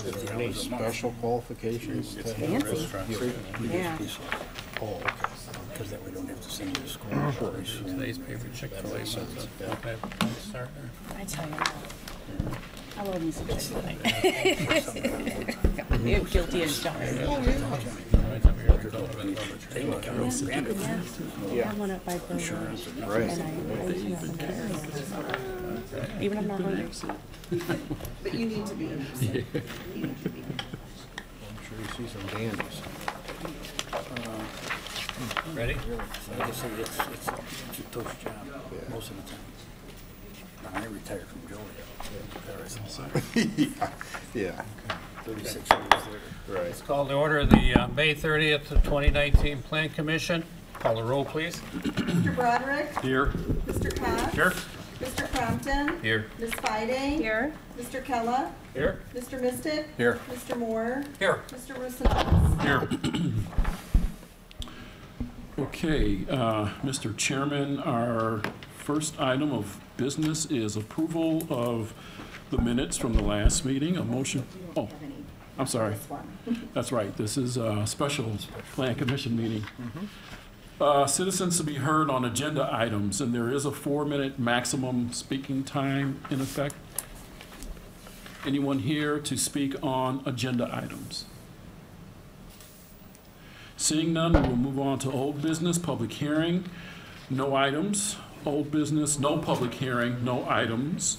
Is there any special qualifications to have Fancy. this? Yeah. Oh, okay. Because that we don't have to send you to school. Today's paper, Chick-fil-A, okay, start there. I tell you what. I love me some Chick-fil-A. You're guilty as charged. Yeah. I went up by Burger Right. and I ate some carrots. Even if I'm not hungry. But you need to be. I'm sure you see some dandies. Ready? Like I say, it's a tough job most of the time. I retired from Joliet. Yeah. 36 years later. Right. Let's call to order the May 30th, 2019 Plan Commission. Call the roll, please. Mr. Broderick? Here. Mr. Cox? Here. Mr. Crompton? Here. Ms. Fide? Here. Mr. Kella? Here. Mr. Mystic? Here. Mr. Moore? Here. Mr. Russoff? Here. Okay, Mr. Chairman, our first item of business is approval of the minutes from the last meeting. A motion, oh, I'm sorry. That's right, this is a special Plan Commission meeting. Citizens to be heard on agenda items, and there is a 4-minute maximum speaking time in effect. Anyone here to speak on agenda items? Seeing none, we will move on to old business, public hearing, no items. Old business, no public hearing, no items.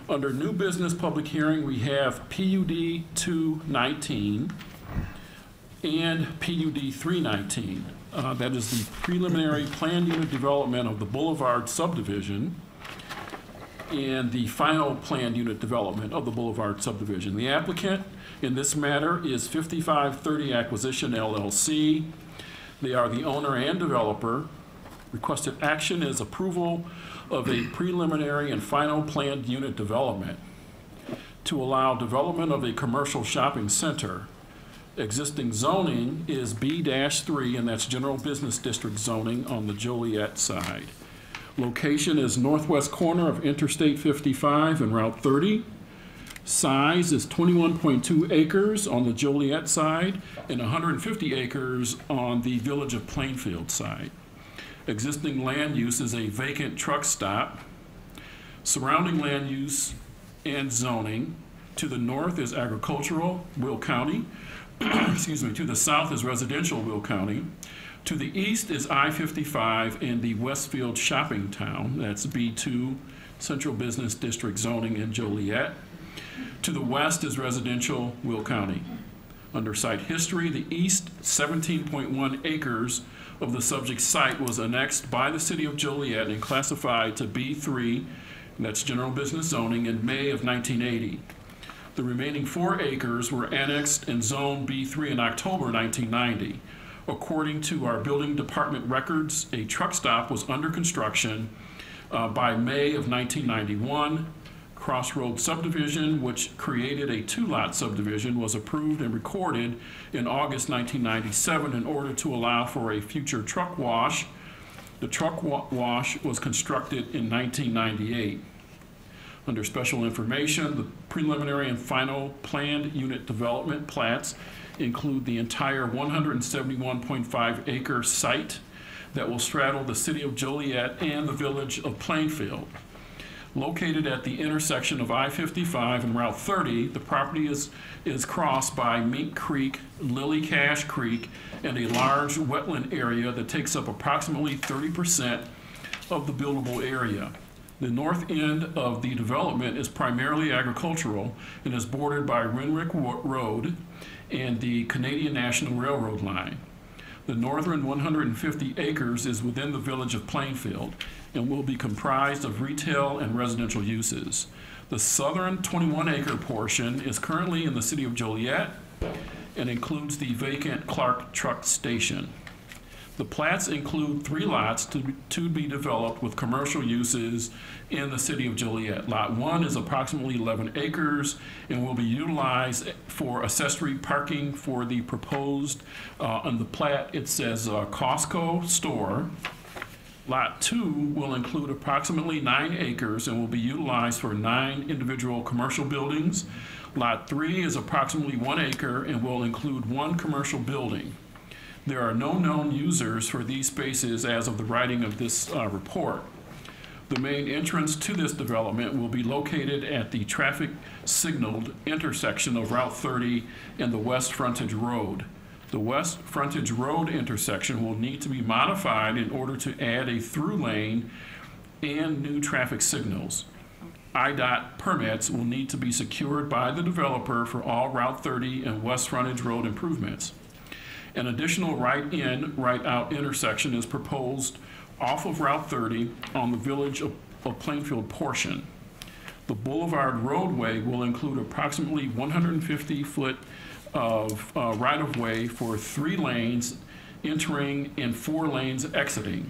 Under new business, public hearing, we have PUD 219 and PUD 319. That is the preliminary planned unit development of the Boulevard subdivision and the final planned unit development of the Boulevard subdivision. The applicant in this matter is 5530 Acquisition LLC. They are the owner and developer. Requested action is approval of a preliminary and final planned unit development to allow development of a commercial shopping center. Existing zoning is B-3, and that's General Business District zoning on the Joliet side. Location is northwest corner of Interstate 55 and Route 30. Size is 21.2 acres on the Joliet side and 150 acres on the Village of Plainfield side. Existing land use is a vacant truck stop. Surrounding land use and zoning, to the north is agricultural, Will County. Excuse me, to the south is residential, Will County. To the east is I-55 and the Westfield Shopping Town, that's B2, Central Business District zoning in Joliet. To the west is residential, Will County. Under site history, the east 17.1 acres of the subject site was annexed by the city of Joliet and classified to B3, and that's general business zoning, in May of 1980. The remaining 4 acres were annexed and zoned B3 in October 1990. According to our building department records, a truck stop was under construction by May of 1991. Crossroads subdivision, which created a 2-lot subdivision, was approved and recorded in August 1997 in order to allow for a future truck wash. The truck wash was constructed in 1998. Under special information, the preliminary and final planned unit development plats include the entire 171.5 acre site that will straddle the city of Joliet and the village of Plainfield. Located at the intersection of I-55 and Route 30, the property is crossed by Mink Creek, Lily Cash Creek, and a large wetland area that takes up approximately 30% of the buildable area. The north end of the development is primarily agricultural and is bordered by Renwick Road and the Canadian National Railroad line. The northern 150 acres is within the village of Plainfield and will be comprised of retail and residential uses. The southern 21-acre portion is currently in the city of Joliet and includes the vacant Clark Truck Station. The plats include 3 lots to be developed with commercial uses in the city of Joliet. Lot 1 is approximately 11 acres and will be utilized for accessory parking for the proposed, on the plat it says Costco store. Lot 2 will include approximately 9 acres and will be utilized for 9 individual commercial buildings. Lot 3 is approximately 1 acre and will include 1 commercial building. There are no known users for these spaces as of the writing of this report. The main entrance to this development will be located at the traffic signaled intersection of Route 30 and the West Frontage Road. The West Frontage Road intersection will need to be modified in order to add a through lane and new traffic signals. IDOT permits will need to be secured by the developer for all Route 30 and West Frontage Road improvements. An additional right-in, right-out intersection is proposed off of Route 30 on the Village of Plainfield portion. The Boulevard roadway will include approximately 150 foot of right-of-way for 3 lanes entering and 4 lanes exiting.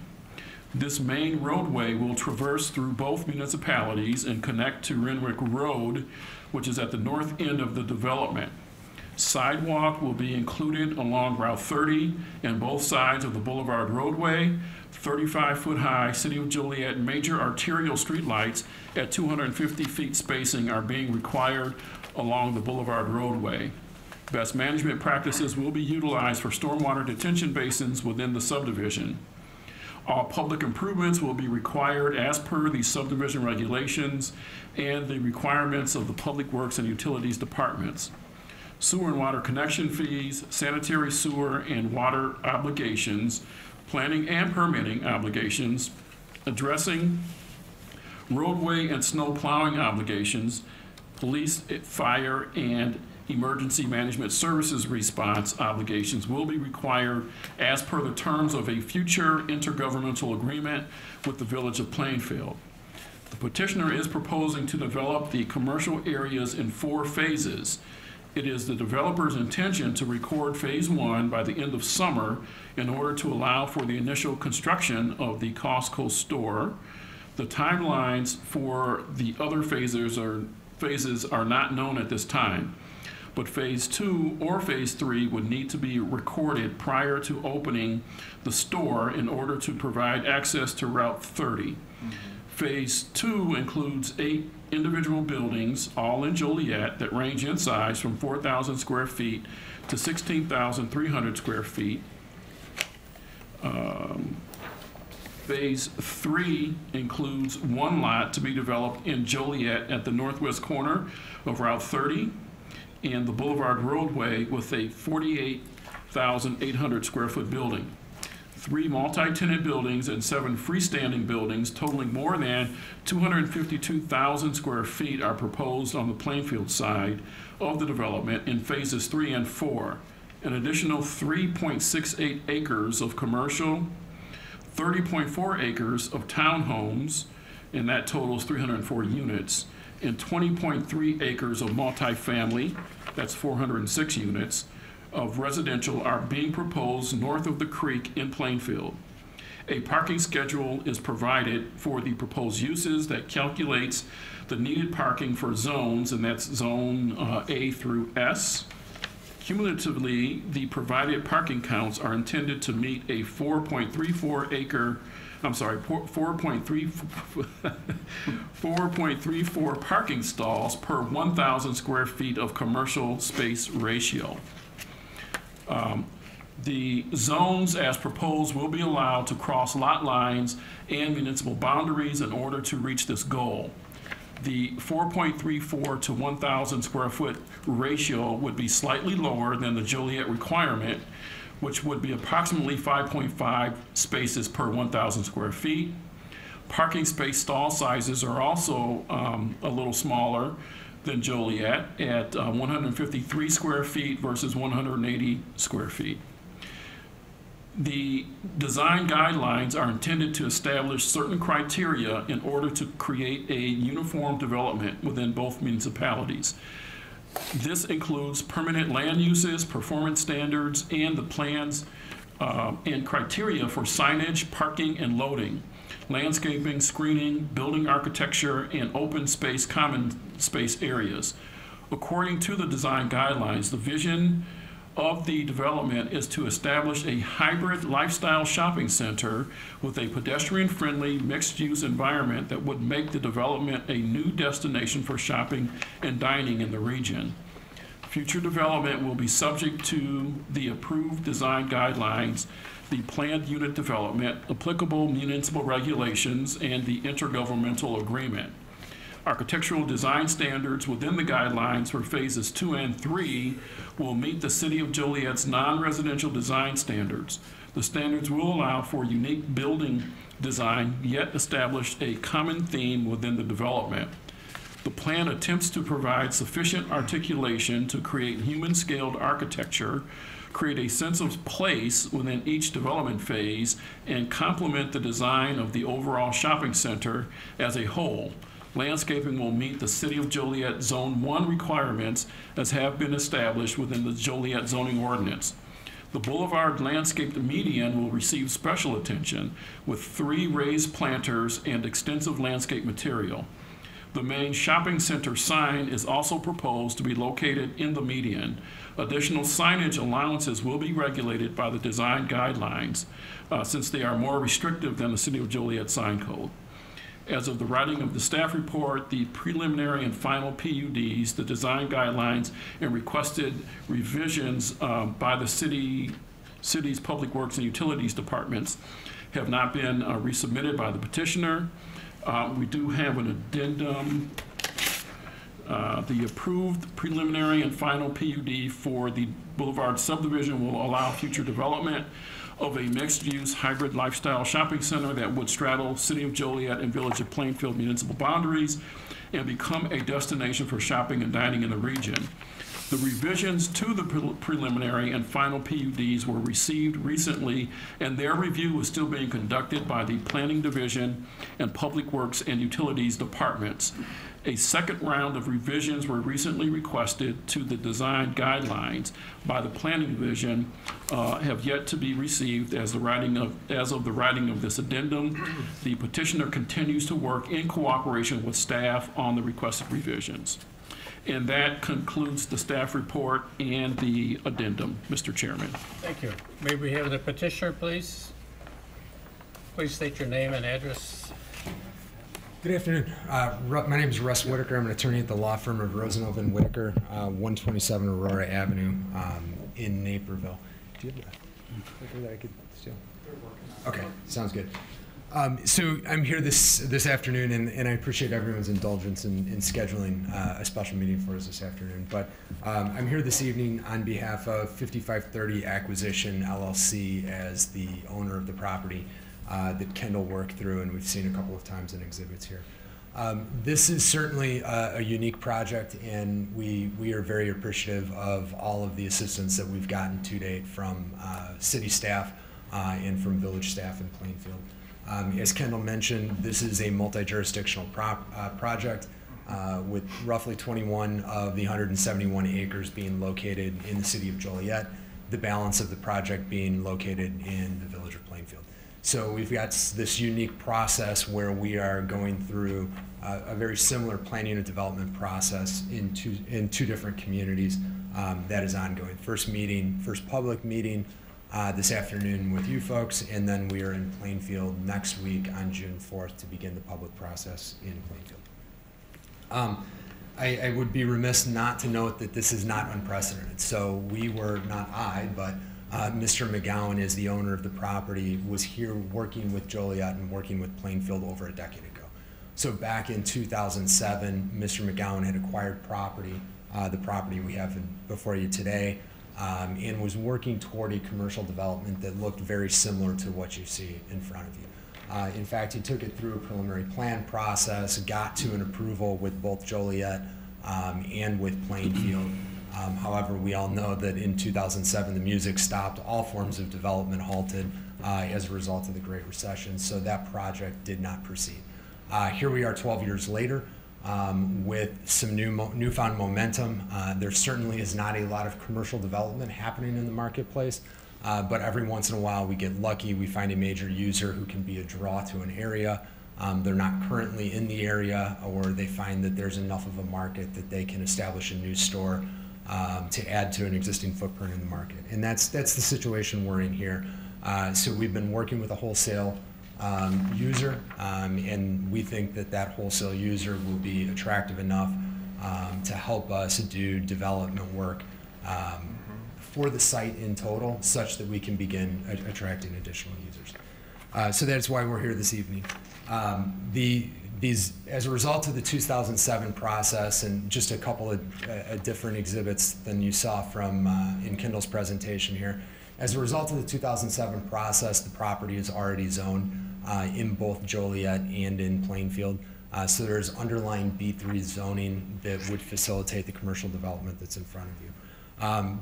This main roadway will traverse through both municipalities and connect to Renwick Road, which is at the north end of the development. Sidewalk will be included along Route 30 and both sides of the Boulevard roadway. 35-foot-high City of Joliet major arterial streetlights at 250 feet spacing are being required along the Boulevard roadway. Best management practices will be utilized for stormwater detention basins within the subdivision. All public improvements will be required as per the subdivision regulations and the requirements of the Public Works and Utilities departments. Sewer and water connection fees, sanitary sewer and water obligations, planning and permitting obligations, addressing roadway and snow plowing obligations, police, fire, and emergency management services response obligations will be required as per the terms of a future intergovernmental agreement with the Village of Plainfield. The petitioner is proposing to develop the commercial areas in 4 phases. It is the developer's intention to record phase 1 by the end of summer in order to allow for the initial construction of the Costco store. The timelines for the other phases are not known at this time, but phase 2 or phase 3 would need to be recorded prior to opening the store in order to provide access to Route 30. Phase 2 includes 8 individual buildings, all in Joliet, that range in size from 4,000 square feet to 16,300 square feet. Phase 3 includes 1 lot to be developed in Joliet at the northwest corner of Route 30 and the Boulevard roadway with a 48,800 square foot building. 3 multi-tenant buildings and 7 freestanding buildings totaling more than 252,000 square feet are proposed on the Plainfield side of the development in phases 3 and 4. An additional 3.68 acres of commercial, 30.4 acres of townhomes, and that totals 304 units, and 20.3 acres of multifamily, that's 406 units, of residential are being proposed north of the creek in Plainfield. A parking schedule is provided for the proposed uses that calculates the needed parking for zones, and that's zone A through S. Cumulatively, the provided parking counts are intended to meet a 4.34 parking stalls per 1,000 square feet of commercial space ratio. The zones as proposed will be allowed to cross lot lines and municipal boundaries in order to reach this goal. The 4.34 to 1,000 square foot ratio would be slightly lower than the Joliet requirement, which would be approximately 5.5 spaces per 1,000 square feet. Parking space stall sizes are also a little smaller than Joliet at 153 square feet versus 180 square feet. The design guidelines are intended to establish certain criteria in order to create a uniform development within both municipalities. This includes permanent land uses, performance standards, and the plans and criteria for signage, parking, and loading, landscaping, screening, building architecture, and open space, common space areas. According to the design guidelines, the vision of the development is to establish a hybrid lifestyle shopping center with a pedestrian-friendly, mixed-use environment that would make the development a new destination for shopping and dining in the region. Future development will be subject to the approved design guidelines, the planned unit development, applicable municipal regulations, and the intergovernmental agreement. Architectural design standards within the guidelines for phases 2 and 3 will meet the City of Joliet's non-residential design standards. The standards will allow for unique building design, yet establish a common theme within the development. The plan attempts to provide sufficient articulation to create human-scaled architecture, create a sense of place within each development phase, and complement the design of the overall shopping center as a whole. Landscaping will meet the City of Joliet Zone 1 requirements as have been established within the Joliet zoning ordinance. The boulevard landscaped median will receive special attention with 3 raised planters and extensive landscape material. The main shopping center sign is also proposed to be located in the median. Additional signage allowances will be regulated by the design guidelines since they are more restrictive than the City of Joliet sign code. As of the writing of the staff report, the preliminary and final PUDs, the design guidelines, and requested revisions by the city's Public Works and Utilities departments have not been resubmitted by the petitioner. We do have an addendum. The approved preliminary and final PUD for the Boulevard subdivision will allow future development of a mixed-use hybrid lifestyle shopping center that would straddle City of Joliet and Village of Plainfield municipal boundaries and become a destination for shopping and dining in the region. The revisions to the preliminary and final PUDs were received recently, and their review is still being conducted by the Planning Division and Public Works and Utilities departments. A second round of revisions were recently requested to the design guidelines by the Planning Division, have yet to be received as of the writing of this addendum. The petitioner continues to work in cooperation with staff on the requested revisions. And that concludes the staff report and the addendum, Mr. Chairman. Thank you. May we have the petitioner, please? Please state your name and address. Good afternoon. My name is Russ Whitaker. I'm an attorney at the law firm of Rosenhoven and Whitaker, 127 Aurora Avenue in Naperville. Do you have a clicker that I could steal? Okay, sounds good. So I'm here this afternoon, and I appreciate everyone's indulgence in scheduling a special meeting for us this afternoon. But I'm here this evening on behalf of 5530 Acquisition LLC as the owner of the property that Kendall worked through, and we've seen a couple of times in exhibits here. This is certainly a unique project, and we are very appreciative of all of the assistance that we've gotten to date from city staff and from village staff in Plainfield. As Kendall mentioned, this is a multi-jurisdictional project with roughly 21 of the 171 acres being located in the City of Joliet, the balance of the project being located in the Village of Plainfield. So we've got this unique process where we are going through a very similar planning and development process in two different communities that is ongoing. First public meeting this afternoon with you folks, and then we are in Plainfield next week on June 4th to begin the public process in Plainfield. I would be remiss not to note that this is not unprecedented. So we were, not I, but Mr. McGowan, as the owner of the property, was here working with Joliet and working with Plainfield over a decade ago. So back in 2007, Mr. McGowan had acquired property, the property we have before you today, and was working toward a commercial development that looked very similar to what you see in front of you. In fact, he took it through a preliminary plan process, got to an approval with both Joliet and with Plainfield. However, we all know that in 2007, the music stopped, all forms of development halted as a result of the Great Recession, so that project did not proceed. Here we are 12 years later with some newfound momentum. There certainly is not a lot of commercial development happening in the marketplace, but every once in a while we get lucky, we find a major user who can be a draw to an area. They're not currently in the area, or they find that there's enough of a market that they can establish a new store to add to an existing footprint in the market. And that's the situation we're in here. So we've been working with a wholesale user, and we think that that wholesale user will be attractive enough to help us do development work for the site in total, such that we can begin attracting additional users. So that's why we're here this evening. As a result of the 2007 process, and just a couple of different exhibits than you saw from in Kendall's presentation here, as a result of the 2007 process, the property is already zoned in both Joliet and in Plainfield. So there's underlying B3 zoning that would facilitate the commercial development that's in front of you.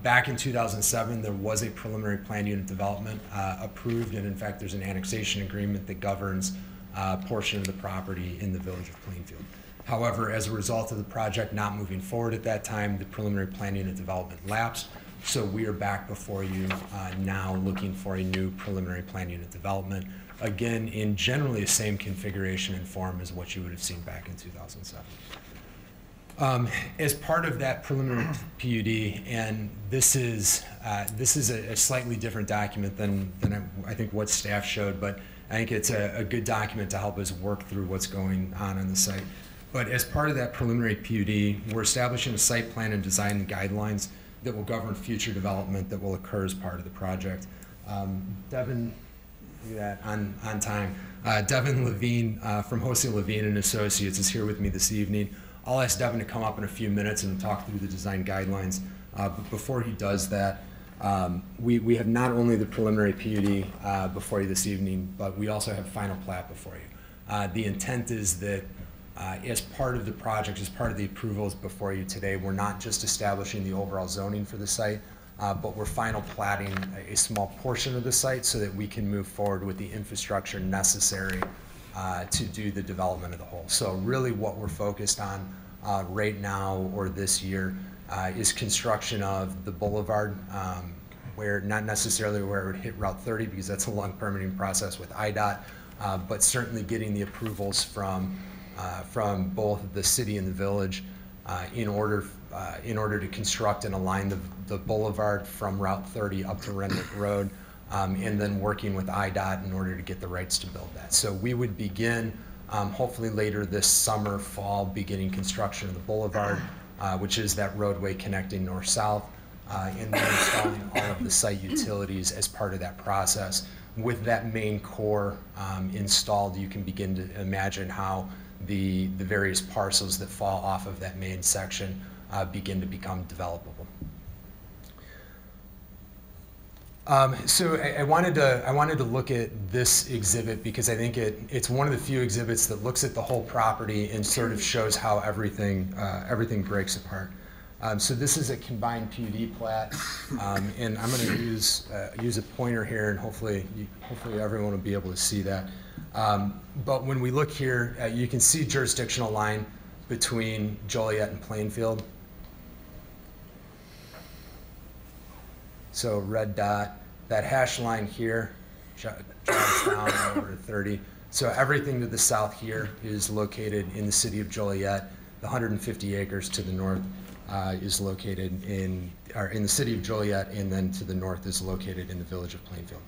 Back in 2007, there was a preliminary plan unit development approved, and in fact, there's an annexation agreement that governs a portion of the property in the village of Plainfield. However, as a result of the project not moving forward at that time, the preliminary plan unit development lapsed. So we are back before you now looking for a new preliminary plan unit development, again, in generally the same configuration and form as what you would have seen back in 2007. As part of that preliminary PUD, and this is a slightly different document than I think what staff showed, but I think it's a good document to help us work through what's going on the site. But as part of that preliminary PUD, we're establishing a site plan and design guidelines that will govern future development that will occur as part of the project. Devin, do that on time. Devin Levine from Jose Levine and Associates is here with me this evening. I'll ask Devin to come up in a few minutes and talk through the design guidelines. But before he does that, we have not only the preliminary PUD before you this evening, but we also have final plat before you. The intent is that as part of the project, as part of the approvals before you today, we're not just establishing the overall zoning for the site, but we're final platting a small portion of the site so that we can move forward with the infrastructure necessary to do the development of the whole. So really what we're focused on right now or this year is construction of the boulevard, where not necessarily where it would hit Route 30 because that's a long permitting process with IDOT, but certainly getting the approvals from both the city and the village in order to construct and align the boulevard from Route 30 up to Renwick Road, and then working with IDOT in order to get the rights to build that. So we would begin, hopefully later this summer, fall, beginning construction of the boulevard, which is that roadway connecting north-south, and then installing all of the site utilities as part of that process. With that main core installed, you can begin to imagine how the various parcels that fall off of that main section begin to become developable. So I wanted to look at this exhibit because I think it's one of the few exhibits that looks at the whole property and sort of shows how everything breaks apart. So this is a combined PUD plat, and I'm going to use a pointer here, and hopefully everyone will be able to see that. But when we look here, you can see jurisdictional line between Joliet and Plainfield. So red dot, that hash line here drives down over to 30. So everything to the south here is located in the city of Joliet. The 150 acres to the north is located in the city of Joliet, and then to the north is located in the village of Plainfield.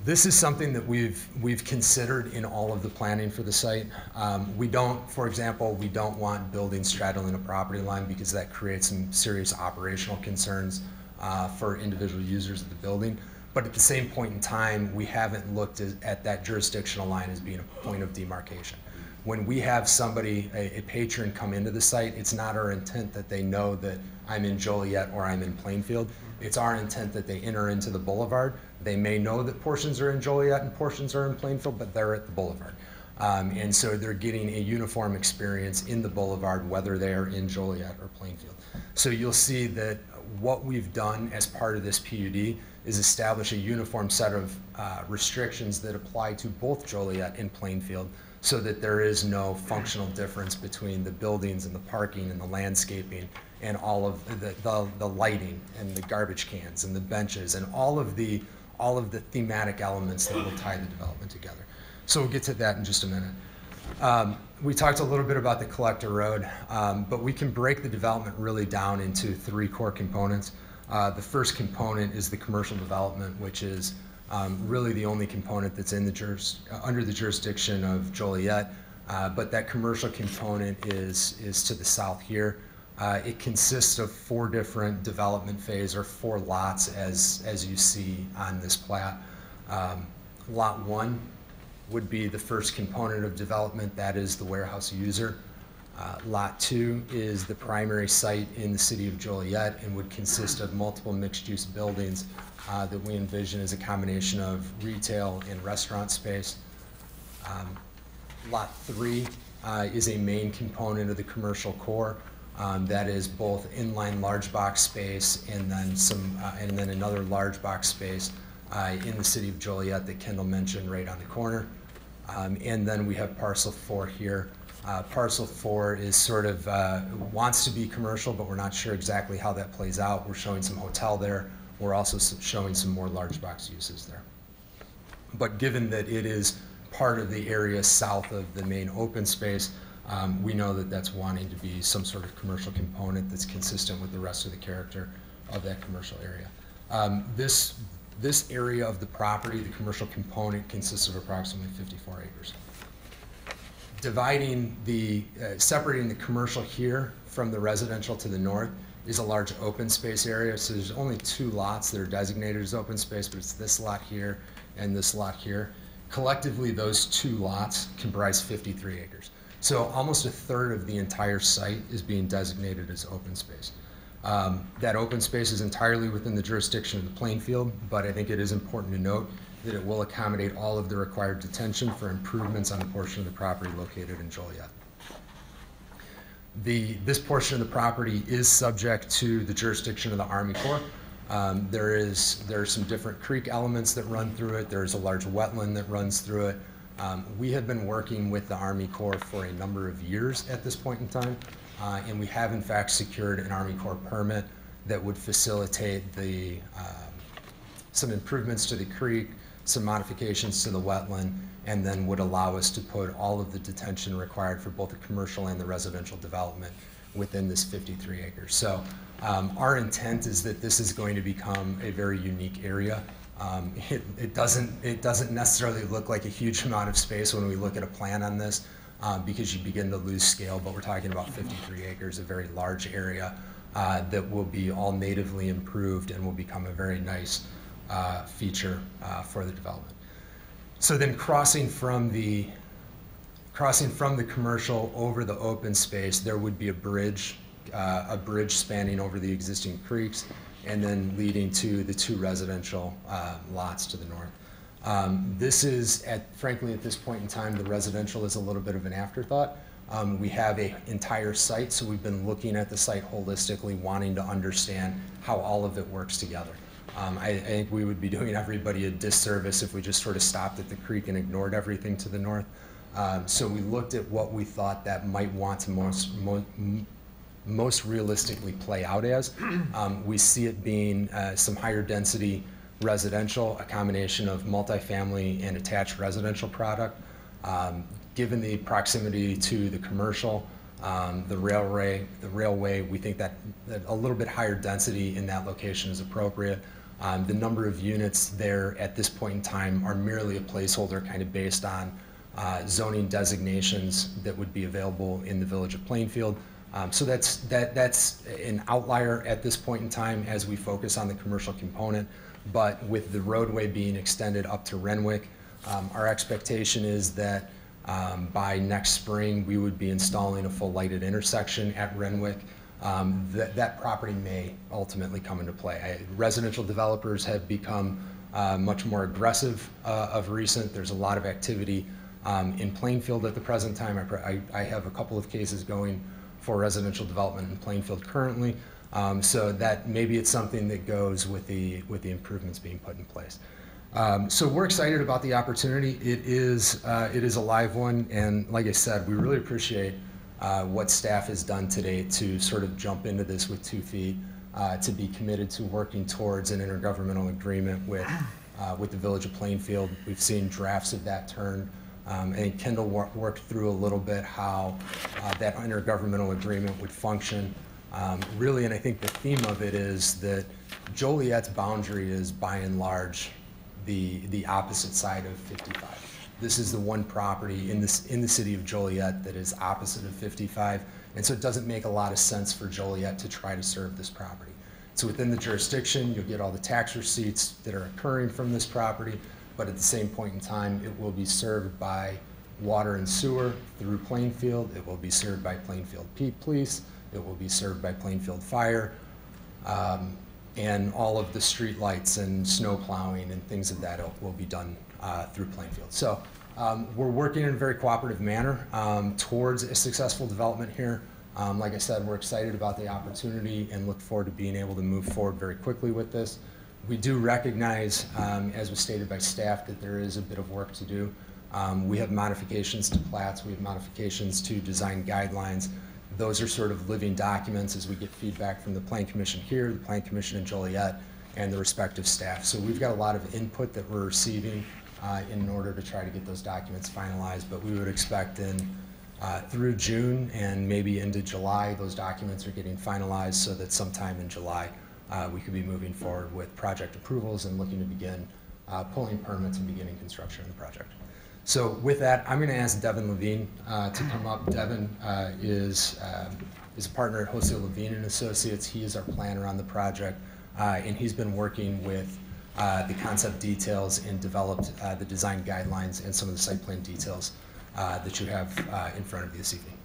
This is something that we've considered in all of the planning for the site. For example, we don't want buildings straddling a property line because that creates some serious operational concerns for individual users of the building. But at the same point in time, we haven't looked at that jurisdictional line as being a point of demarcation. When we have somebody, a patron, come into the site, it's not our intent that they know that I'm in Joliet or I'm in Plainfield. It's our intent that they enter into the boulevard. They may know that portions are in Joliet and portions are in Plainfield, but they're at the boulevard. And so they're getting a uniform experience in the boulevard, whether they are in Joliet or Plainfield. So you'll see that what we've done as part of this PUD is establish a uniform set of restrictions that apply to both Joliet and Plainfield, so that there is no functional difference between the buildings and the parking and the landscaping and all of the lighting and the garbage cans and the benches and all of the thematic elements that will tie the development together. So we'll get to that in just a minute. We talked a little bit about the collector road, but we can break the development really down into 3 core components. The first component is the commercial development, which is really the only component that's in the under the jurisdiction of Joliet, but that commercial component is to the south here. It consists of 4 different development phases, or 4 lots, as you see on this plat. Lot 1 would be the first component of development, that is the warehouse user. Lot 2 is the primary site in the city of Joliet and would consist of multiple mixed-use buildings that we envision as a combination of retail and restaurant space. Lot 3 is a main component of the commercial core. That is both inline large box space and then another large box space in the city of Joliet that Kendall mentioned right on the corner. And then we have parcel 4 here. Parcel 4 is sort of, wants to be commercial, but we're not sure exactly how that plays out. We're showing some hotel there. We're also showing some more large box uses there. But given that it is part of the area south of the main open space, we know that that's wanting to be some sort of commercial component that's consistent with the rest of the character of that commercial area. This area of the property, the commercial component, consists of approximately 54 acres. Separating the commercial here from the residential to the north is a large open space area. So there's only 2 lots that are designated as open space, but it's this lot here and this lot here. Collectively, those 2 lots comprise 53 acres. So almost 1/3 of the entire site is being designated as open space. That open space is entirely within the jurisdiction of the Plainfield, but I think it is important to note that it will accommodate all of the required detention for improvements on the portion of the property located in Joliet. This portion of the property is subject to the jurisdiction of the Army Corps. There are some different creek elements that run through it. There's a large wetland that runs through it. We have been working with the Army Corps for a number of years at this point in time, and we have in fact secured an Army Corps permit that would facilitate some improvements to the creek, some modifications to the wetland, and then would allow us to put all of the detention required for both the commercial and the residential development within this 53 acres. So our intent is that this is going to become a very unique area. It doesn't necessarily look like a huge amount of space when we look at a plan on this, because you begin to lose scale, but we're talking about 53 acres, a very large area that will be all natively improved and will become a very nice feature for the development. So then crossing from the commercial over the open space, there would be a bridge spanning over the existing creeks and then leading to the 2 residential lots to the north. Frankly, at this point in time, the residential is a little bit of an afterthought. We have an entire site, so we've been looking at the site holistically, wanting to understand how all of it works together. I think we would be doing everybody a disservice if we just sort of stopped at the creek and ignored everything to the north. So we looked at what we thought that might want to most realistically play out as. We see it being some higher density residential, a combination of multifamily and attached residential product. Given the proximity to the commercial, the railway, we think that a little bit higher density in that location is appropriate. The number of units there at this point in time are merely a placeholder, kind of based on zoning designations that would be available in the village of Plainfield. So that's an outlier at this point in time as we focus on the commercial component. But with the roadway being extended up to Renwick, our expectation is that by next spring we would be installing a full lighted intersection at Renwick. That property may ultimately come into play. Residential developers have become much more aggressive of recent. There's a lot of activity in Plainfield at the present time. I have a couple of cases going for residential development in Plainfield currently. So that maybe it's something that goes with the improvements being put in place. So we're excited about the opportunity. It is a live one, and like I said, we really appreciate what staff has done today to sort of jump into this with 2 feet, to be committed to working towards an intergovernmental agreement with the Village of Plainfield. We've seen drafts of that turned I think Kendall worked through a little bit how that intergovernmental agreement would function. Really, and I think the theme of it is that Joliet's boundary is by and large the opposite side of 55. This is the one property in the city of Joliet that is opposite of 55, and so it doesn't make a lot of sense for Joliet to try to serve this property. So within the jurisdiction, you'll get all the tax receipts that are occurring from this property, but at the same point in time, it will be served by water and sewer through Plainfield. It will be served by Plainfield Police. It will be served by Plainfield Fire, and all of the street lights and snow plowing and things of that ilk will be done through Plainfield. So we're working in a very cooperative manner towards a successful development here. Like I said, we're excited about the opportunity and look forward to being able to move forward very quickly with this. We do recognize, as was stated by staff, that there is a bit of work to do. We have modifications to plats, we have modifications to design guidelines. Those are sort of living documents as we get feedback from the Plan Commission here, the Plan Commission in Joliet, and the respective staff. So we've got a lot of input that we're receiving in order to try to get those documents finalized, but we would expect through June and maybe into July, those documents are getting finalized so that sometime in July we could be moving forward with project approvals and looking to begin pulling permits and beginning construction of the project. So with that, I'm going to ask Devin Levine to come up. Devin is a partner at Jose Levine and Associates. He is our planner on the project, and he's been working with the concept details and developed the design guidelines and some of the site plan details that you have in front of you this evening.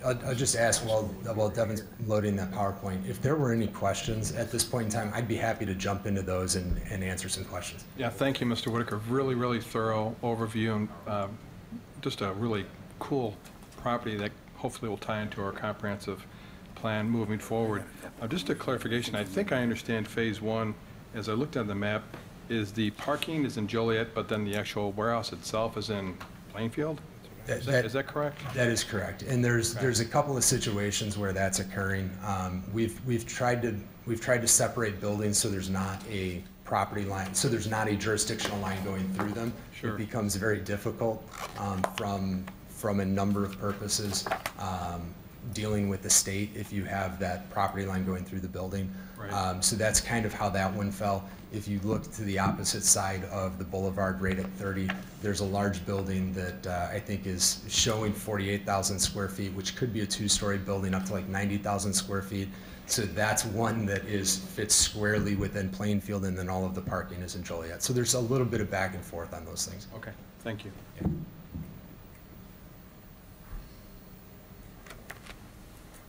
I'll just ask while Devin's loading that PowerPoint, if there were any questions at this point in time, I'd be happy to jump into those and answer some questions. Yeah, thank you, Mr. Whitaker. Really thorough overview and just a really cool property that hopefully will tie into our comprehensive plan moving forward. Just a clarification, I think I understand phase one, as I looked at the map, is the parking is in Joliet, but then the actual warehouse itself is in Plainfield? Is that correct? That is correct, and there's a couple of situations where that's occurring. We've tried to separate buildings so there's not a property line, so there's not a jurisdictional line going through them. Sure. It becomes very difficult from a number of purposes dealing with the state if you have that property line going through the building. Right. So that's kind of how that one fell. If you look to the opposite side of the boulevard right at 30, there's a large building that I think is showing 48,000 square feet, which could be a two-story building up to like 90,000 square feet. So that's one that fits squarely within Plainfield, and then all of the parking is in Joliet. So there's a little bit of back and forth on those things. Okay, thank you.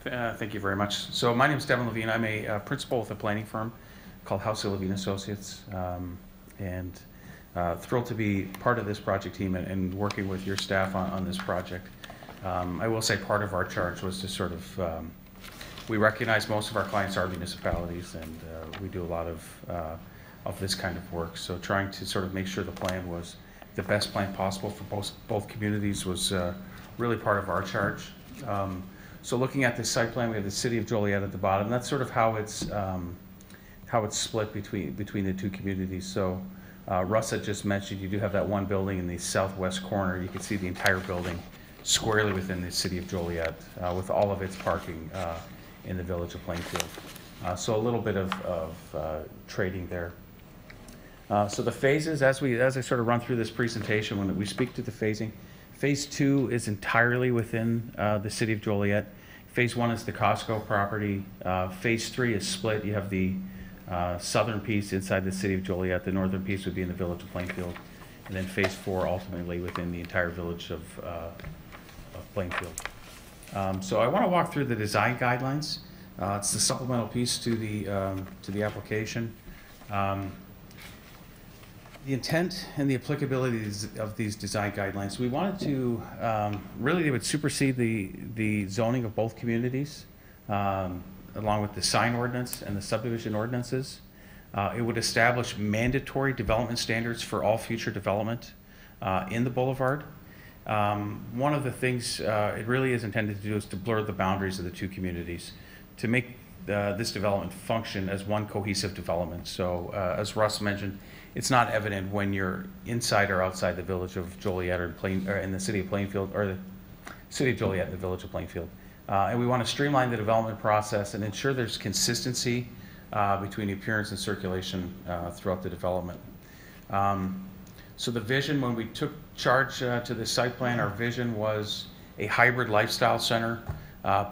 Yeah. Thank you very much. So my name is Devin Levine. I'm a principal with a planning firm called House Levine Associates, and thrilled to be part of this project team and working with your staff on this project. I will say part of our charge was to sort of, we recognize most of our clients are municipalities, and we do a lot of this kind of work. So trying to sort of make sure the plan was the best plan possible for both communities was really part of our charge. So looking at this site plan, we have the city of Joliet at the bottom. That's sort of how it's split between the two communities. So Russ had just mentioned you do have that one building in the southwest corner. You can see the entire building squarely within the city of Joliet with all of its parking in the village of Plainfield. So a little bit of trading there. So the phases, as I sort of run through this presentation, when we speak to the phasing, phase 2 is entirely within the city of Joliet. Phase 1 is the Costco property. Phase 3 is split. You have the southern piece inside the city of Joliet. The northern piece would be in the village of Plainfield. and then phase 4 ultimately within the entire village of Plainfield. So I want to walk through the design guidelines. It's the supplemental piece to the application. The intent and the applicability of these design guidelines, we wanted to, really they would supersede the zoning of both communities, along with the sign ordinance and the subdivision ordinances. It would establish mandatory development standards for all future development in the boulevard. One of the things it really is intended to do is to blur the boundaries of the two communities, to make this development function as one cohesive development. So as Russ mentioned, it's not evident when you're inside or outside the village of Joliet or in the city of Plainfield, or the city of Joliet and the village of Plainfield. And we want to streamline the development process and ensure there's consistency between appearance and circulation throughout the development. So the vision, when we took charge to the site plan, our vision was a hybrid lifestyle center,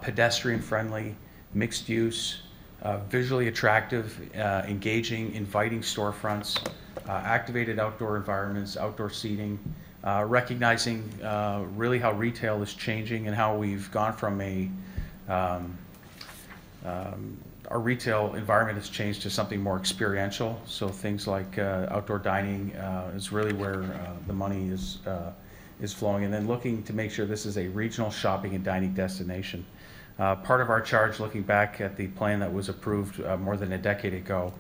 pedestrian friendly, mixed use, visually attractive, engaging, inviting storefronts, activated outdoor environments, outdoor seating, recognizing really how retail is changing and how we've gone from our retail environment has changed to something more experiential. So things like outdoor dining is really where the money is flowing, and then looking to make sure this is a regional shopping and dining destination. Part of our charge, looking back at the plan that was approved more than a decade ago,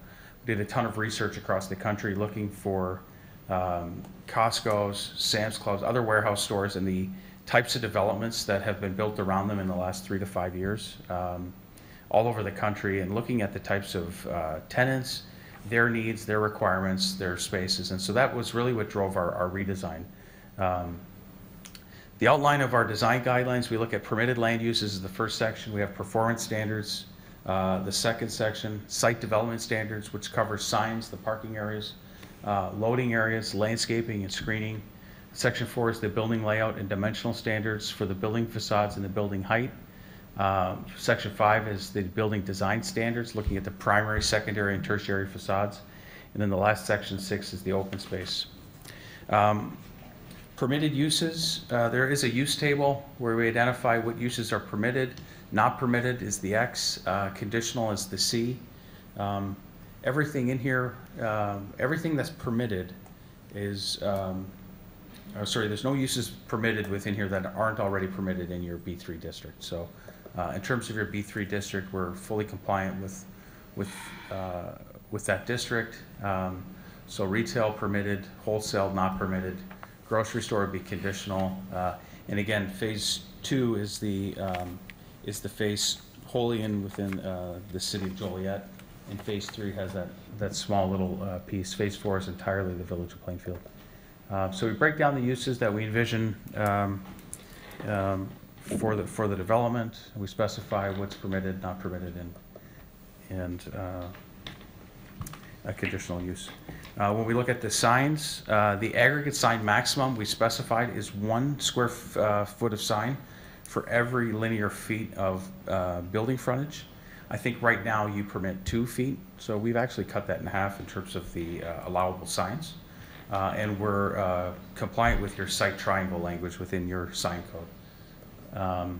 we did a ton of research across the country looking for Costco's, Sam's Clubs, other warehouse stores, and the types of developments that have been built around them in the last 3 to 5 years all over the country, and looking at the types of tenants, their needs, their requirements, their spaces. And so that was really what drove our redesign. The outline of our design guidelines, we look at permitted land uses is the first section. We have performance standards. The second section, site development standards, which covers signs, the parking areas, loading areas, landscaping and screening. Section 4 is the building layout and dimensional standards for the building facades and the building height. Section 5 is the building design standards, looking at the primary, secondary, and tertiary facades. And then the last section, 6, is the open space. Permitted uses, there is a use table where we identify what uses are permitted. Not permitted is the X, conditional is the C. Everything in here, everything that's permitted is, there's no uses permitted within here that aren't already permitted in your B3 district. So in terms of your B3 district, we're fully compliant with that district. So retail permitted, wholesale not permitted, grocery store would be conditional. And again, phase 2 is the phase wholly within the city of Joliet, and phase 3 has that small little piece. Phase 4 is entirely the village of Plainfield. So we break down the uses that we envision for the development. We specify what's permitted, not permitted, and a conditional use. When we look at the signs, the aggregate sign maximum we specified is 1 square foot of sign for every linear feet of building frontage. I think right now you permit 2 feet, so we've actually cut that in half in terms of the allowable signs. And we're compliant with your site triangle language within your sign code.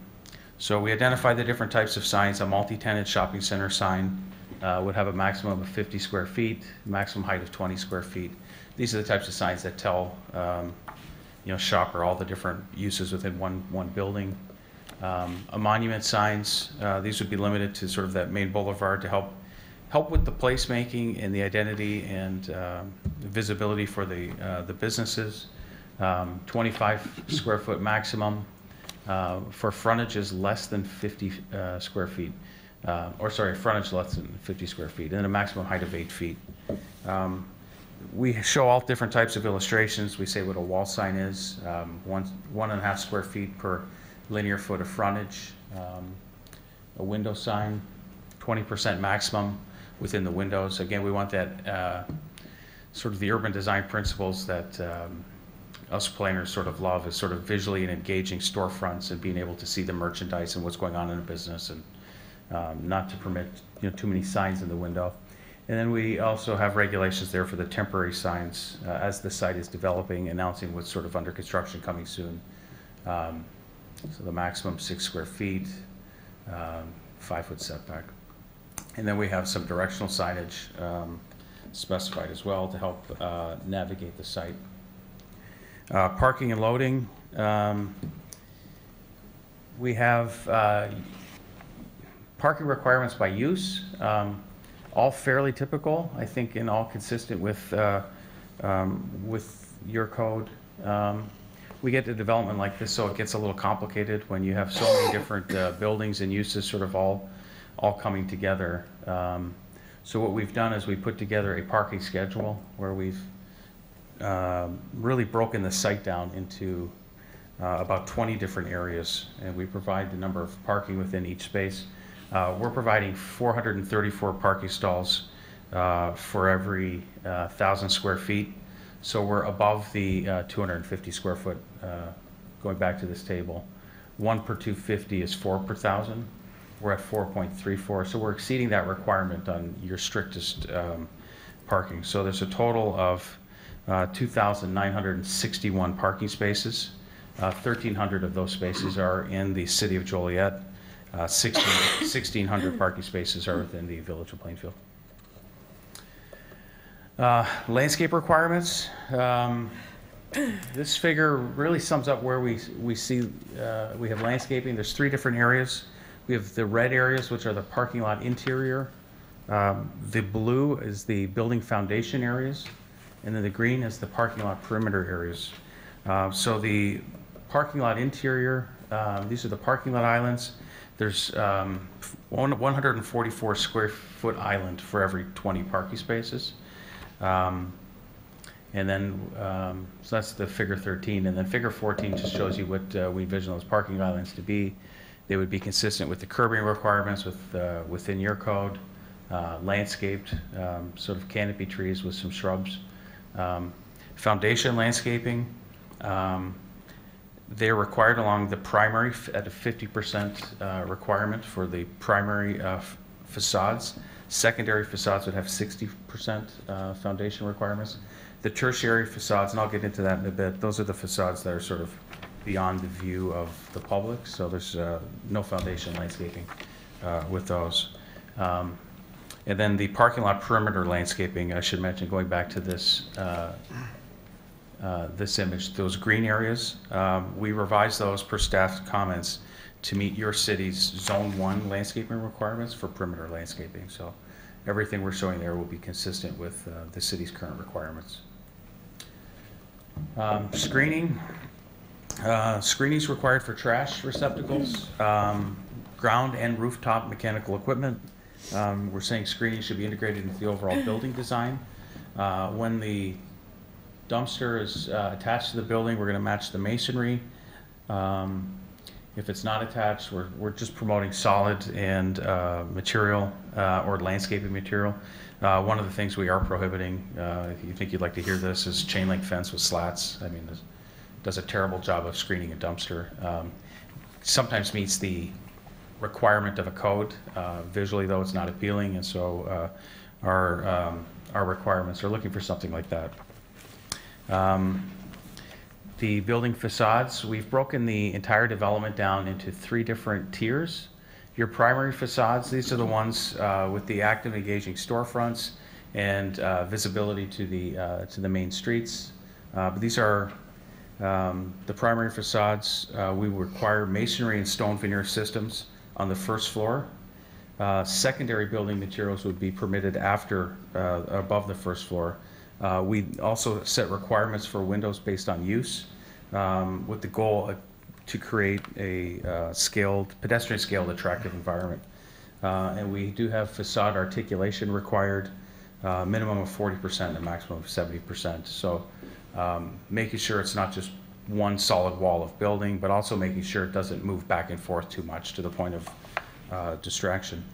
So we identify the different types of signs. A multi-tenant shopping center sign would have a maximum of 50 square feet, maximum height of 20 square feet. These are the types of signs that tell shopper all the different uses within one building. A monument signs, these would be limited to sort of that main boulevard to help with the placemaking and the identity and visibility for the businesses. 25 square foot maximum for frontages less than 50 square feet. Frontage less than 50 square feet, and then a maximum height of 8 feet. We show all different types of illustrations. We say what a wall sign is, 1.5 square feet per linear foot of frontage. A window sign, 20% maximum within the windows. Again, we want that sort of the urban design principles that us planners sort of love, is sort of visually and engaging storefronts and being able to see the merchandise and what's going on in a business, and not to permit too many signs in the window. And then we also have regulations there for the temporary signs as the site is developing, announcing what's sort of under construction coming soon. So the maximum 6 square feet, 5-foot setback. And then we have some directional signage specified as well to help navigate the site. Parking and loading. We have parking requirements by use, all fairly typical, I think, and all consistent with your code. We get to development like this, so it gets a little complicated when you have so many different buildings and uses sort of all coming together. So what we've done is we put together a parking schedule where we've really broken the site down into about 20 different areas, and we provide the number of parking within each space. We're providing 434 parking stalls for every 1,000 square feet. So we're above the 250 square foot, going back to this table. 1 per 250 is 4 per 1,000. We're at 4.34, so we're exceeding that requirement on your strictest parking. So there's a total of 2,961 parking spaces. 1,300 of those spaces are in the city of Joliet. 1,600 parking spaces are within the village of Plainfield. Landscape requirements. This figure really sums up where we see we have landscaping. There's 3 different areas. We have the red areas, which are the parking lot interior. The blue is the building foundation areas, and then the green is the parking lot perimeter areas. So the parking lot interior, these are the parking lot islands. There's 144 square foot island for every 20 parking spaces. And then, so that's the figure 13. And then figure 14 just shows you what we envision those parking islands to be. They would be consistent with the curbing requirements within your code, landscaped, sort of canopy trees with some shrubs. Foundation landscaping, they're required along the primary at a 50% requirement for the primary facades. Secondary facades would have 60% foundation requirements. The tertiary facades, and I'll get into that in a bit, those are the facades that are sort of beyond the view of the public, so there's no foundation landscaping with those. And then the parking lot perimeter landscaping, I should mention, going back to this this image, those green areas, we revised those per staff's comments to meet your city's Zone 1 landscaping requirements for perimeter landscaping. So everything we're showing there will be consistent with the city's current requirements. Screening. Screening is required for trash receptacles, ground and rooftop mechanical equipment. We're saying screening should be integrated into the overall building design. When the dumpster is attached to the building, we're going to match the masonry. If it's not attached, we're just promoting solid and material or landscaping material. One of the things we are prohibiting, if you think you'd like to hear this, is chain link fence with slats. I mean, does a terrible job of screening a dumpster. Sometimes meets the requirement of a code. Visually, though, it's not appealing, and so our requirements are looking for something like that. The building facades, we've broken the entire development down into 3 different tiers. Your primary facades, these are the ones with the active engaging storefronts and visibility to the main streets. But these are the primary facades. We require masonry and stone veneer systems on the first floor. Secondary building materials would be permitted above the first floor. We also set requirements for windows based on use, with the goal to create a pedestrian scaled attractive environment. And we do have facade articulation required, minimum of 40% and a maximum of 70%. So making sure it's not just one solid wall of building, but also making sure it doesn't move back and forth too much to the point of distraction.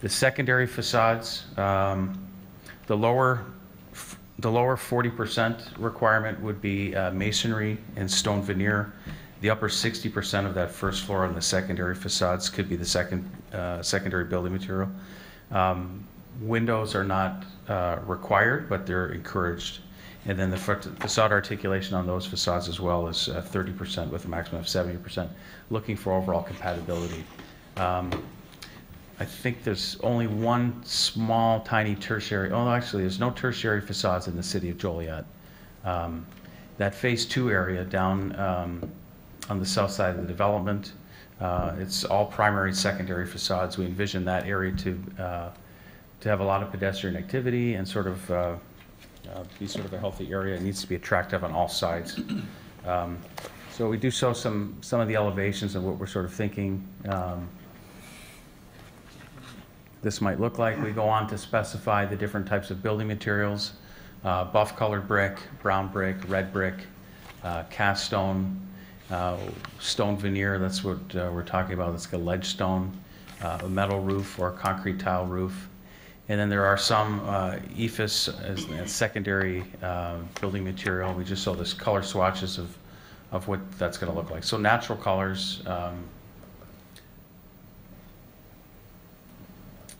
The secondary facades, the lower 40% requirement would be masonry and stone veneer. The upper 60% of that first floor on the secondary facades could be the secondary building material. Windows are not required, but they're encouraged. And then the facade articulation on those facades as well is 30% with a maximum of 70%, looking for overall compatibility. I think there's only one small, tiny tertiary, oh, actually, there's no tertiary facades in the city of Joliet. That Phase 2 area down on the south side of the development, it's all primary, secondary facades. We envision that area to have a lot of pedestrian activity and sort of be sort of a healthy area. It needs to be attractive on all sides. So we do show some of the elevations of what we're sort of thinking this might look like. We go on to specify the different types of building materials, buff colored brick, brown brick, red brick, cast stone, stone veneer, that's what we're talking about, that's a ledge stone, a metal roof or a concrete tile roof. And then there are some EIFS as a secondary building material. We just saw this color swatches of what that's going to look like. So natural colors,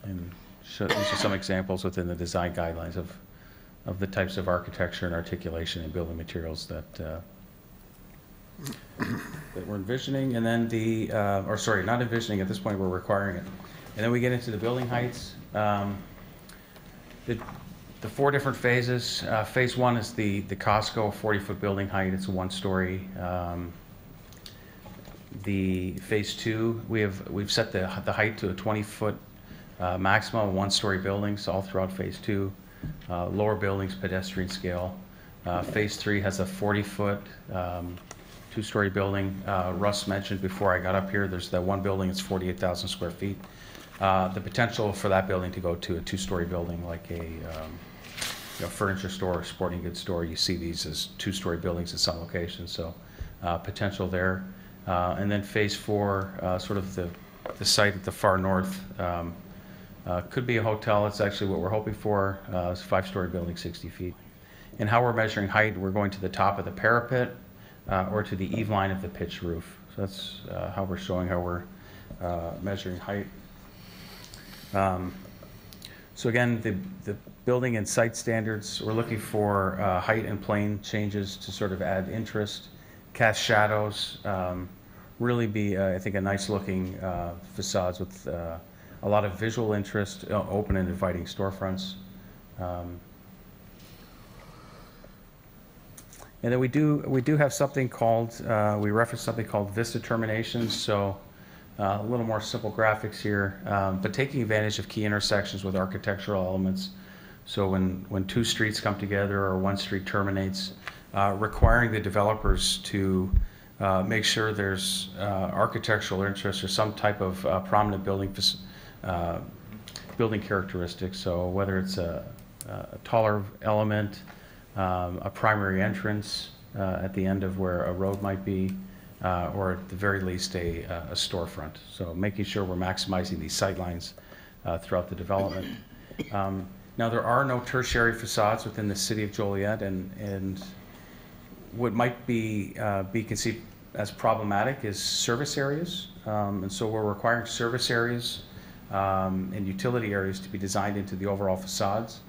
and these are some examples within the design guidelines of the types of architecture and articulation and building materials that we're envisioning. And then or sorry, not envisioning at this point, we're requiring it. And then we get into the building heights. The 4 different phases. Phase 1 is the Costco 40-foot building height. It's a 1-story. The Phase 2, we've set the height to a 20-foot maximum of 1-story buildings all throughout Phase 2. Lower buildings, pedestrian scale. Phase 3 has a 40-foot 2-story building. Russ mentioned before I got up here, there's that one building, it's 48,000 square feet. The potential for that building to go to a 2-story building, like a furniture store or sporting goods store. You see these as 2-story buildings in some locations, so potential there. And then Phase 4, sort of the site at the far north, could be a hotel. It's actually what we're hoping for. It's a 5-story building, 60 feet. And how we're measuring height, we're going to the top of the parapet or to the eave line of the pitched roof. So that's how we're showing how we're measuring height. So again, the building and site standards, we're looking for height and plane changes to sort of add interest, cast shadows, really be, I think, a nice looking facades with a lot of visual interest, open and inviting storefronts. And then we do have something called, we reference something called Vista terminations. So a little more simple graphics here, but taking advantage of key intersections with architectural elements. So when 2 streets come together or 1 street terminates, requiring the developers to make sure there's architectural interest or some type of prominent building characteristics. So whether it's a taller element, a primary entrance at the end of where a road might be, or at the very least a storefront. So making sure we're maximizing these sightlines throughout the development. Now there are no tertiary facades within the city of Joliet, and what might be conceived as problematic is service areas. And so we're requiring service areas and utility areas to be designed into the overall facades.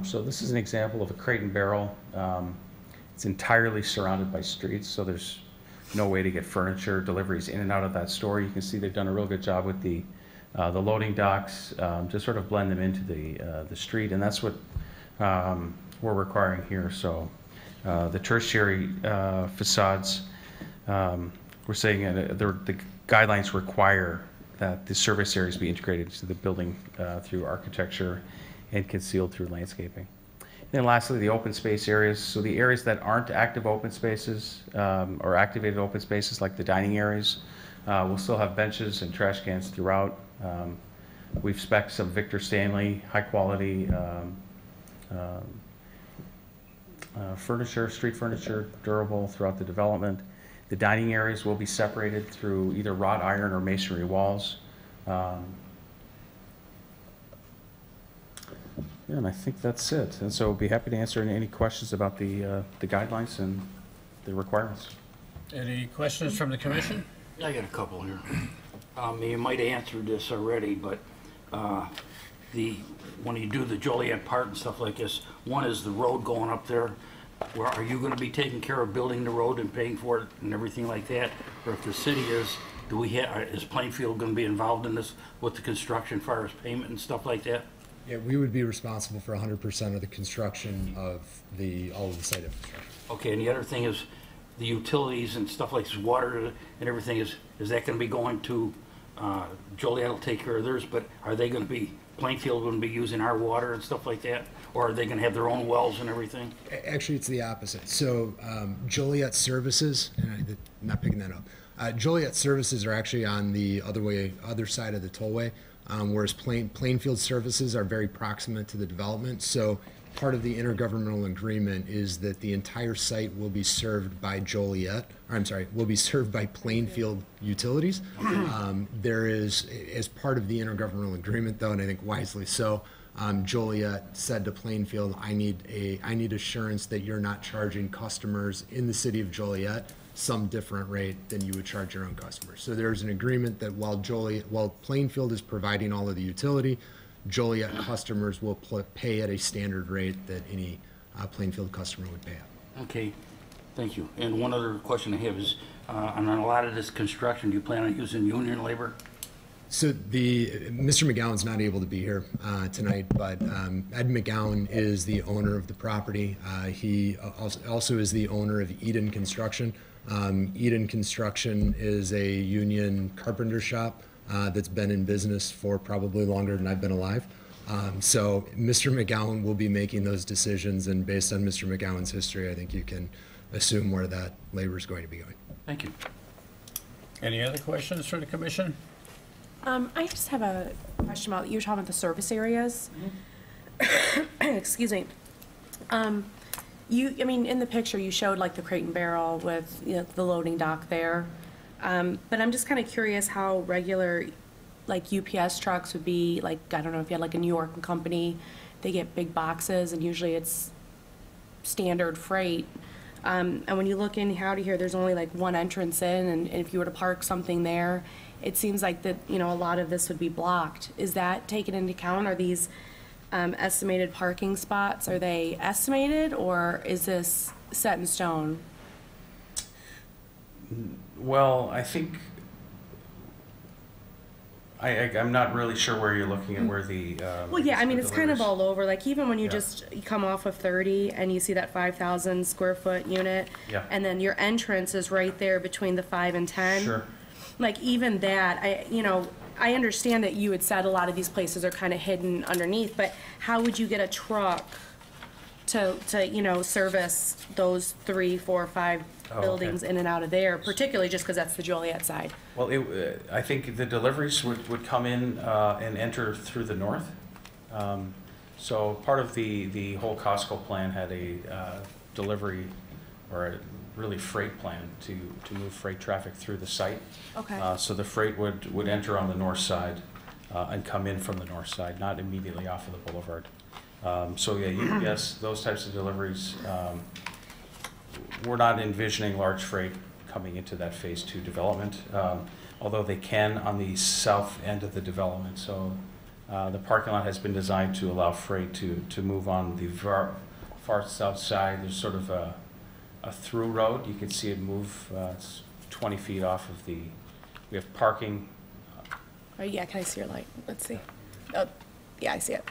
So this is an example of a Crate and Barrel. It's entirely surrounded by streets, so there's no way to get furniture deliveries in and out of that store. You can see they've done a real good job with the loading docks to sort of blend them into the street, and that's what we're requiring here. So the tertiary facades, we're saying the guidelines require that the service areas be integrated into the building through architecture and concealed through landscaping. And then lastly, the open space areas. So the areas that aren't active open spaces or activated open spaces, like the dining areas, will still have benches and trash cans throughout. We've spec'd some Victor Stanley high quality furniture, street furniture, durable throughout the development. The dining areas will be separated through either wrought iron or masonry walls. Yeah, and I think that's it. And so I'll be happy to answer any questions about the guidelines and the requirements. Any questions from the commission? I got a couple here. You might have answered this already, but when you do the Joliet part and stuff like this, one is the road going up there. Where are you gonna be taking care of building the road and paying for it and everything like that? Or if the city is, is Plainfield gonna be involved in this with the construction, as far as payment and stuff like that? Yeah, we would be responsible for 100% of the construction of all of the site infrastructure. Okay, and the other thing is, the utilities and stuff like this, water and everything, is that gonna be going to, Joliet will take care of theirs, but are they gonna be, Plainfield gonna be using our water and stuff like that? Or are they gonna have their own wells and everything? Actually, it's the opposite. So Joliet Services, and I'm not picking that up. Joliet Services are actually on the other side of the tollway, whereas Plainfield Services are very proximate to the development. So part of the intergovernmental agreement is that the entire site will be served by will be served by Plainfield Utilities. There is, as part of the intergovernmental agreement, though, and I think wisely so, Joliet said to Plainfield, I need assurance that you're not charging customers in the city of Joliet some different rate than you would charge your own customers. So there's an agreement that while Plainfield is providing all of the utility, Joliet customers will pay at a standard rate that any Plainfield customer would pay at. Okay, thank you. And one other question I have is, on a lot of this construction, do you plan on using union labor? So Mr. McGowan's not able to be here tonight, but Ed McGowan is the owner of the property. He also is the owner of Eden Construction. Eden Construction is a union carpenter shop that's been in business for probably longer than I've been alive. So Mr. McGowan will be making those decisions, and based on Mr. McGowan's history, I think you can assume where that labor is going to be going. Thank you. Any other questions for the commission? I just have a question about, you were talking about the service areas. Excuse me. I mean, in the picture you showed like the Crate and Barrel with, you know, the loading dock there. But I'm just kind of curious how regular, like UPS trucks would be, like, I don't know if you had like a New York company, they get big boxes and usually it's standard freight. And when you look in out of here, there's only like one entrance in, and if you were to park something there, it seems like that, you know, a lot of this would be blocked. Is that taken into account? Are these estimated parking spots, are they estimated, or is this set in stone? Well, I think, I'm not really sure where you're looking at, where the. Well, yeah, I mean, it's kind of deliveries. all over, like even when you Yeah. you come off of 30 and you see that 5,000 square foot unit. Yeah. And then your entrance is right there between the 5 and 10. Sure. Like even that, I understand that you had said a lot of these places are kind of hidden underneath, but how would you get a truck to service those 3, 4, 5 Oh, buildings okay. in and out of there, particularly just because that's the Joliet side? Well, I think the deliveries would come in and enter through the north. So part of the whole Costco plan had a delivery or a really freight plan to move freight traffic through the site. Okay. So the freight would enter on the north side and come in from the north side, not immediately off of the boulevard. So yeah, UPS, those types of deliveries, we're not envisioning large freight coming into that phase 2 development, although they can on the south end of the development. So the parking lot has been designed to allow freight to move on the far south side. There's sort of a through road. You can see it move. It's 20 feet off of we have parking. Oh, yeah, can I see your light? Let's see. Oh, yeah, I see it.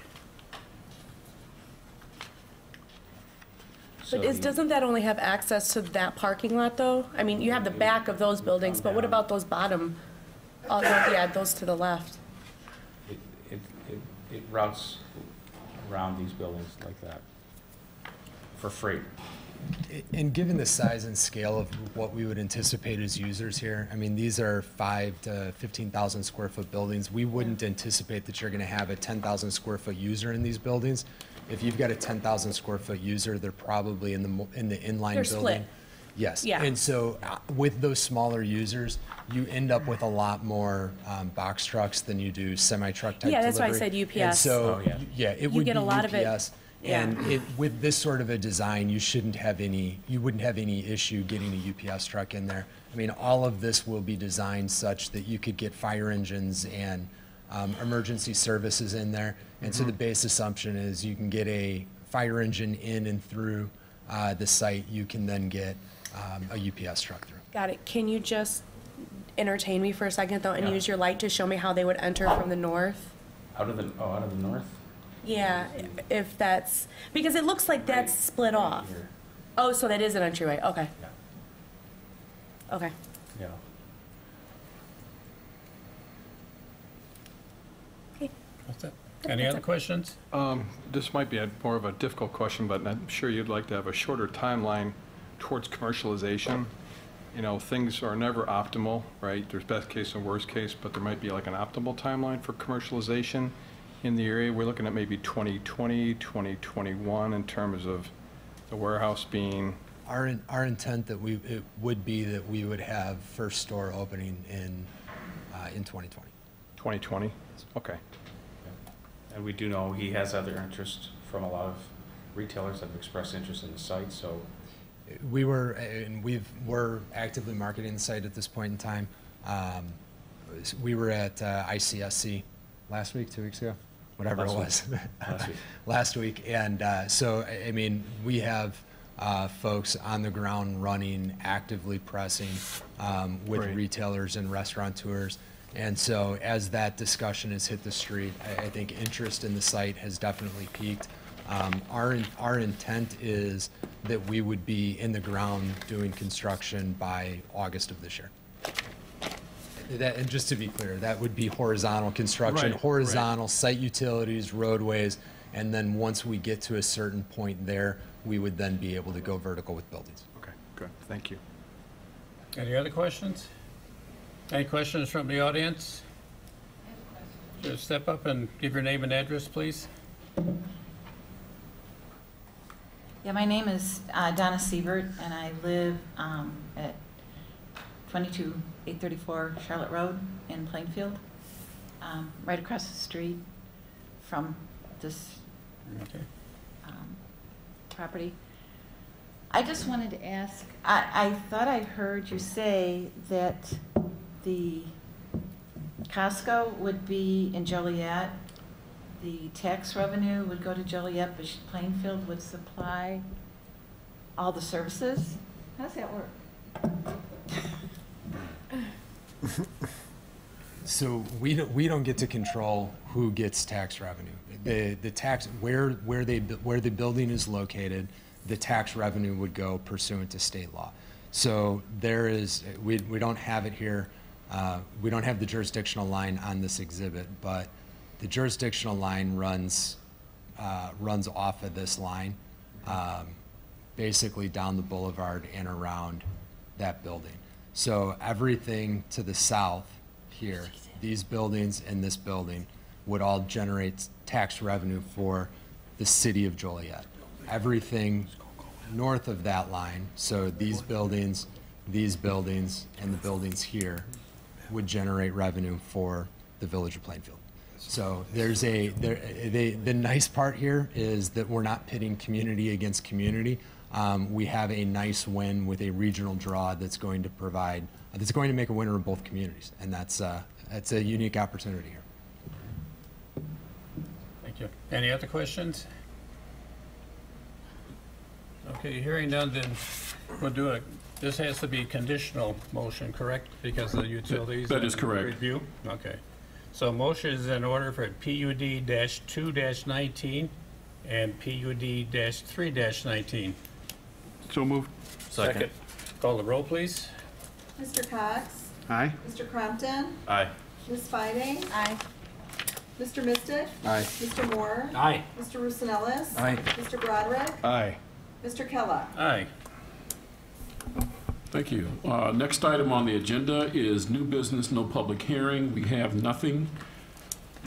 So But doesn't that only have access to that parking lot, though? I mean, you have the back of those buildings, but what about those bottom? Oh, yeah, those to the left. It routes around these buildings like that for freight. And given the size and scale of what we would anticipate as users here, I mean, these are 5,000 to 15,000 square foot buildings. We wouldn't anticipate that you're going to have a 10,000 square foot user in these buildings. If you've got a 10,000 square foot user, they're probably in the inline They're building. split. Yes. Yeah. And so with those smaller users, you end up with a lot more box trucks than you do semi-truck type Yeah, that's why I delivery. said UPS. And so, Oh, yeah. yeah, it You would get be a lot of it- UPS. Yeah. And with this sort of a design, you wouldn't have any issue getting a UPS truck in there. I mean, all of this will be designed such that you could get fire engines and emergency services in there. And so the base assumption is you can get a fire engine in and through the site. You can then get a UPS truck through. Got it. Can you just entertain me for a second, though, and Yeah. use your light to show me how they would enter from the north? Out of the north? Yeah, if that's, because it looks like that's split off. Here. Oh, so that is an entryway, okay. Yeah. Okay. Yeah. Okay. That's it. Any other questions? This might be more of a difficult question, but I'm sure you'd like to have a shorter timeline towards commercialization. You know, things are never optimal, right? There's best case and worst case, but there might be like an optimal timeline for commercialization in the area. We're looking at maybe 2020, 2021 in terms of the warehouse being, Our intent it would be that we would have first store opening in 2020. 2020? Okay. And we do know he has other interest from a lot of retailers that have expressed interest in the site, so We're actively marketing the site at this point in time. We were at ICSC last week, 2 weeks ago, whatever it was. last week. Last week, and so, I mean, we have folks on the ground running, actively pressing with Great. retailers and restaurateurs. And so as that discussion has hit the street, I think interest in the site has definitely peaked. Our intent is that we would be in the ground doing construction by August of this year. And just to be clear, that would be horizontal construction, Right, horizontal site utilities, roadways, and then once we get to a certain point there, we would then be able to go vertical with buildings. okay, good, thank you. Any other questions? Any questions from the audience? Just step up and give your name and address, please. Yeah, my name is Donna Sievert, and I live at 22834 Charlotte Road in Plainfield, right across the street from this Okay. property. I just wanted to ask, I thought I heard you say that the Costco would be in Joliet, the tax revenue would go to Joliet, but Plainfield would supply all the services? How does that work? So we don't get to control who gets tax revenue. The tax, where the building is located, the tax revenue would go pursuant to state law. So we don't have it here. We don't have the jurisdictional line on this exhibit, but the jurisdictional line runs off of this line, basically down the boulevard and around that building. So everything to the south here, these buildings and this building would all generate tax revenue for the city of Joliet. Everything north of that line, so these buildings, and the buildings here would generate revenue for the village of Plainfield. So the nice part here is that we're not pitting community against community. We have a nice win with a regional draw that's going to make a winner of both communities, and that's a unique opportunity here. Thank you. Any other questions? Okay, hearing none, then we'll this has to be conditional motion, correct? Because of the utilities. That is and correct. Review? Okay. So motion is in order for PUD-2-19 and PUD-3-19. So moved. Second. Call the roll, please. Mr. Cox? Aye. Mr. Crompton? Aye. Ms. Fiding? Aye. Mr. Mystic? Aye. Mr. Moore? Aye. Mr. Rosanellis? Aye. Mr. Broderick? Aye. Mr. Kella? Aye. Thank you. Next item on the agenda is new business, no public hearing. We have nothing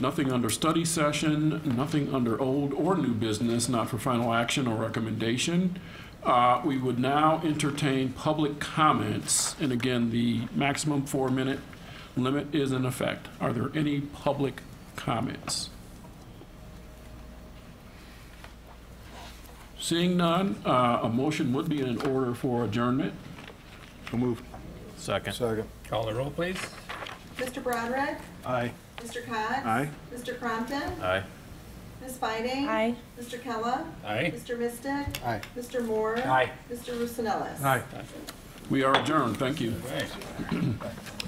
under study session, nothing under old or new business, not for final action or recommendation. We would now entertain public comments, and again, the maximum 4-minute limit is in effect. Are there any public comments? Seeing none, a motion would be in order for adjournment. So moved. Second. Call the roll, please. Mr. Broderick? Aye. Mr. Cox? Aye. Mr. Crompton? Aye. Ms. Fiding? Aye. Mr. Kella? Aye. Mr. Mystic? Aye. Mr. Moore? Aye. Mr. Roosevelt? Aye. We are adjourned. Thank you. Right.